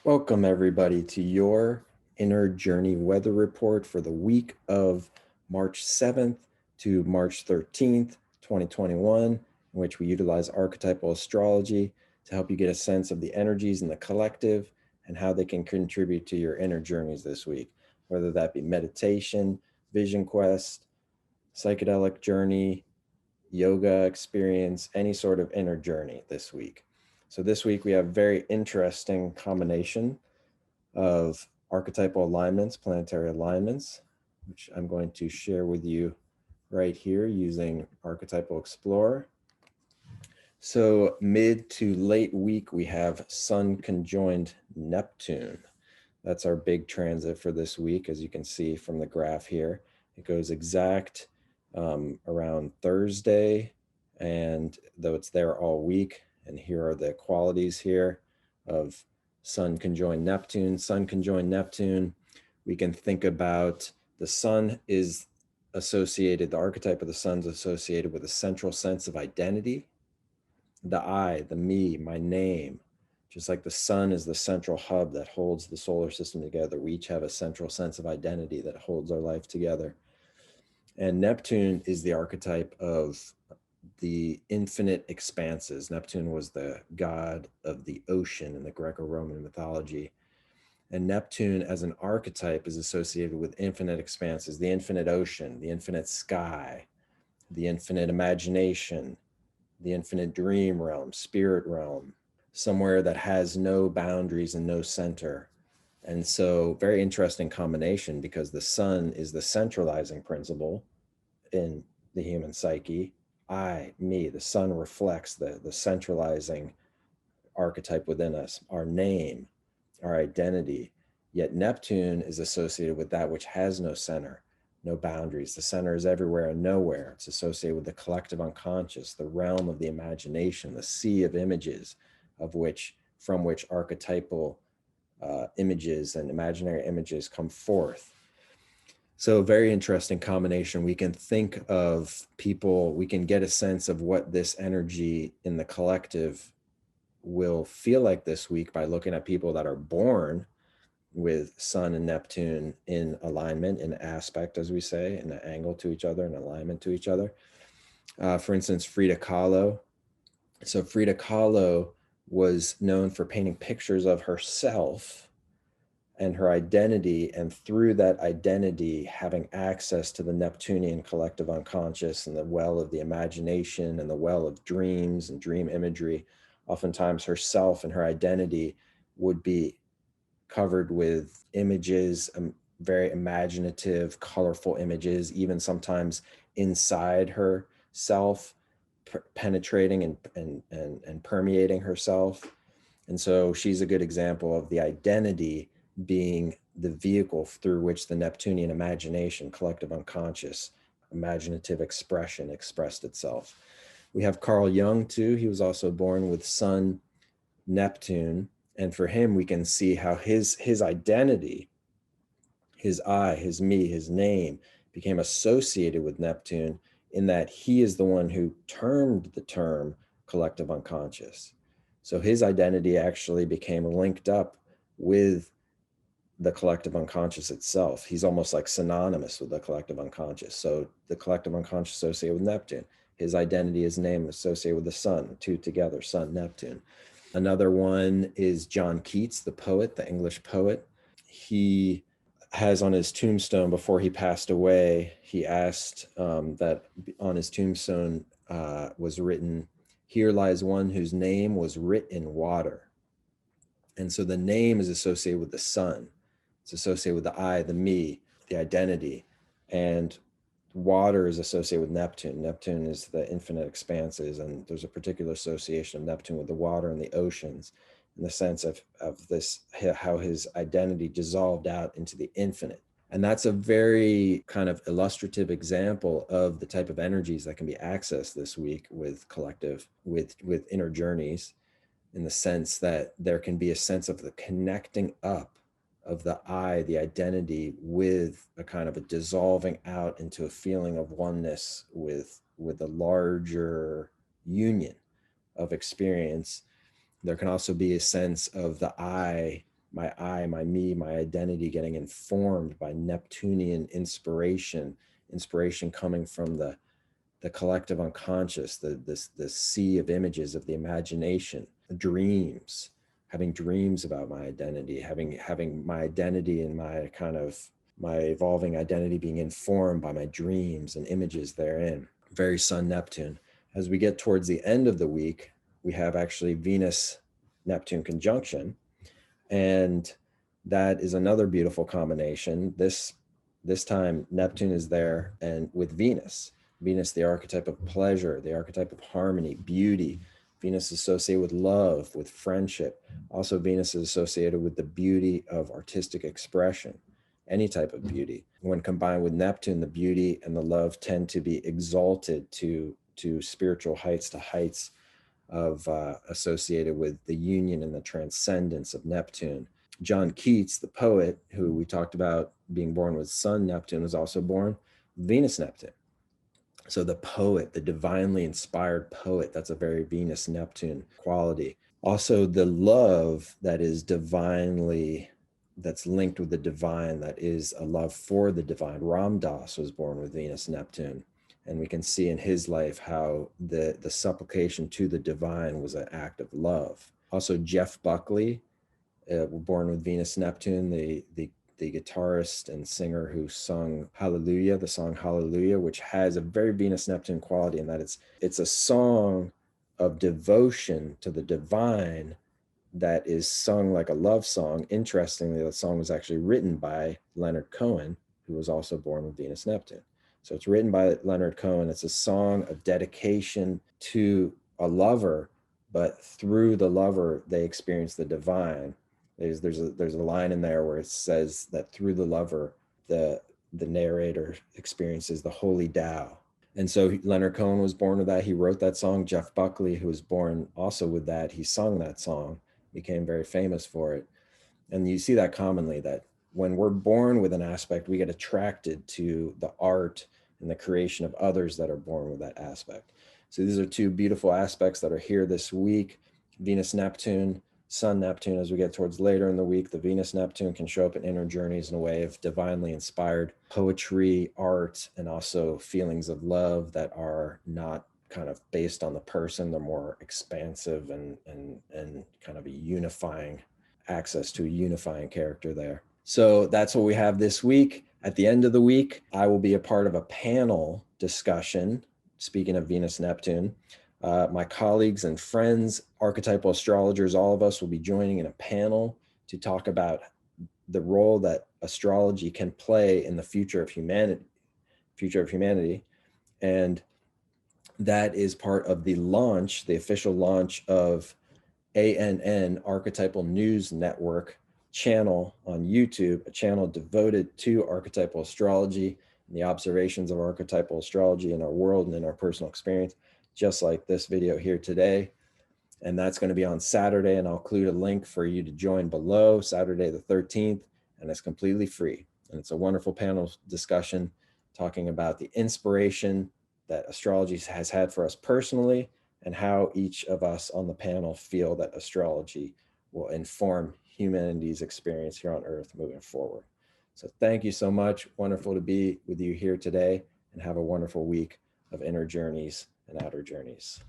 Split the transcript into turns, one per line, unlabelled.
Welcome, everybody, to your Inner Journey Weather Report for the week of March 7th to March 13th, 2021, in which we utilize archetypal astrology to help you get a sense of the energies in the collective and how they can contribute to your inner journeys this week, whether that be meditation, vision quest, psychedelic journey, yoga experience, any sort of inner journey this week. So this week we have a very interesting combination of archetypal alignments, planetary alignments, which I'm going to share with you right here using Archetypal Explorer. So mid to late week, we have Sun conjoined Neptune. That's our big transit for this week, as you can see from the graph here. It goes exact around Thursday, and though it's there all week, and here are the qualities here of Sun conjoined Neptune. Sun conjoined Neptune, we can think about the Sun is associated, the archetype of the Sun is associated with a central sense of identity, the I, the me, my name. Just like the sun is the central hub that holds the solar system together, we each have a central sense of identity that holds our life together. And Neptune is the archetype of the infinite expanses. Neptune was the god of the ocean in the Greco-Roman mythology. And Neptune as an archetype is associated with infinite expanses, the infinite ocean, the infinite sky, the infinite imagination, the infinite dream realm, spirit realm, somewhere that has no boundaries and no center. And so very interesting combination, because the sun is the centralizing principle in the human psyche. I, me, the sun reflects the centralizing archetype within us, our name, our identity. Yet Neptune is associated with that which has no center, no boundaries. The center is everywhere and nowhere. It's associated with the collective unconscious, the realm of the imagination, the sea of images from which archetypal images and imaginary images come forth. So very interesting combination. We can think of people, we can get a sense of what this energy in the collective will feel like this week by looking at people that are born with Sun and Neptune in alignment, in aspect, as we say, in an angle to each other, in alignment to each other. For instance, Frida Kahlo. So Frida Kahlo was known for painting pictures of herself and her identity, and through that identity having access to the Neptunian collective unconscious and the well of the imagination and the well of dreams and dream imagery. Oftentimes herself and her identity would be covered with images, very imaginative, colorful images, even sometimes inside herself, penetrating and permeating herself. And so she's a good example of the identity being the vehicle through which the Neptunian imagination, collective unconscious, imaginative expression expressed itself. We have Carl Jung too. He was also born with Sun, Neptune. And for him, we can see how his identity, his I, his me, his name became associated with Neptune, in that he is the one who termed the term collective unconscious. So his identity actually became linked up with the collective unconscious itself. He's almost like synonymous with the collective unconscious. So the collective unconscious associated with Neptune, his identity, his name associated with the sun, the two together, Sun, Neptune. Another one is John Keats, the poet, the English poet. He has on his tombstone, before he passed away, he asked that on his tombstone was written, "Here lies one whose name was writ in water." And so the name is associated with the sun. It's associated with the I, the me, the identity. And water is associated with Neptune. Neptune is the infinite expanses, and there's a particular association of Neptune with the water and the oceans, in the sense of this, how his identity dissolved out into the infinite. And that's a very kind of illustrative example of the type of energies that can be accessed this week with collective, with inner journeys, in the sense that there can be a sense of the connecting up of the I, the identity, with a kind of a dissolving out into a feeling of oneness with a larger union of experience. There can also be a sense of the I my I, my me, my identity getting informed by Neptunian inspiration coming from the collective unconscious, the sea of images of the imagination, dreams, having dreams about my identity, having my identity and my kind of my evolving identity being informed by my dreams and images therein. Very Sun Neptune. As we get towards the end of the week, we have actually Venus Neptune conjunction, and that is another beautiful combination. This time Neptune is there, and with Venus, the archetype of pleasure, the archetype of harmony, beauty. Venus is associated with love, with friendship. Also, Venus is associated with the beauty of artistic expression, any type of beauty. When combined with Neptune, the beauty and the love tend to be exalted to spiritual heights, to heights of associated with the union and the transcendence of Neptune. John Keats, the poet, who we talked about being born with Sun Neptune, was also born Venus Neptune. So the poet, the divinely inspired poet, that's a very Venus Neptune quality. Also, the love that is divinely, that's linked with the divine, that is a love for the divine. Ram Dass was born with Venus Neptune. And we can see in his life how the supplication to the divine was an act of love. Also, Jeff Buckley, born with Venus Neptune, the guitarist and singer who sung Hallelujah, the song Hallelujah, which has a very Venus Neptune quality in that it's a song of devotion to the divine that is sung like a love song. Interestingly, the song was actually written by Leonard Cohen, who was also born with Venus Neptune. So it's written by Leonard Cohen. It's a song of dedication to a lover, but through the lover, they experience the divine. There's a line in there where it says that through the lover, the narrator experiences the holy Tao. And so Leonard Cohen was born with that. He wrote that song. Jeff Buckley, who was born also with that, he sung that song, became very famous for it. And you see that commonly, that when we're born with an aspect, we get attracted to the art and the creation of others that are born with that aspect. So these are two beautiful aspects that are here this week. Venus Neptune, Sun Neptune. As we get towards later in the week, the Venus Neptune can show up in inner journeys in a way of divinely inspired poetry, art, and also feelings of love that are not kind of based on the person. They're more expansive and kind of a unifying access to a unifying character there. So that's what we have this week. At the end of the week, I will be a part of a panel discussion. Speaking of Venus Neptune, my colleagues and friends, archetypal astrologers, all of us will be joining in a panel to talk about the role that astrology can play in the future of humanity. And that is part of the launch, the official launch of ANN, Archetypal News Network channel on YouTube, a channel devoted to archetypal astrology and the observations of archetypal astrology in our world and in our personal experience, just like this video here today. And that's going to be on Saturday, and I'll include a link for you to join below, Saturday the 13th, and it's completely free. And it's a wonderful panel discussion talking about the inspiration that astrology has had for us personally, and how each of us on the panel feel that astrology will inform humanity's experience here on Earth moving forward. So thank you so much. Wonderful to be with you here today, and have a wonderful week of inner journeys and outer journeys.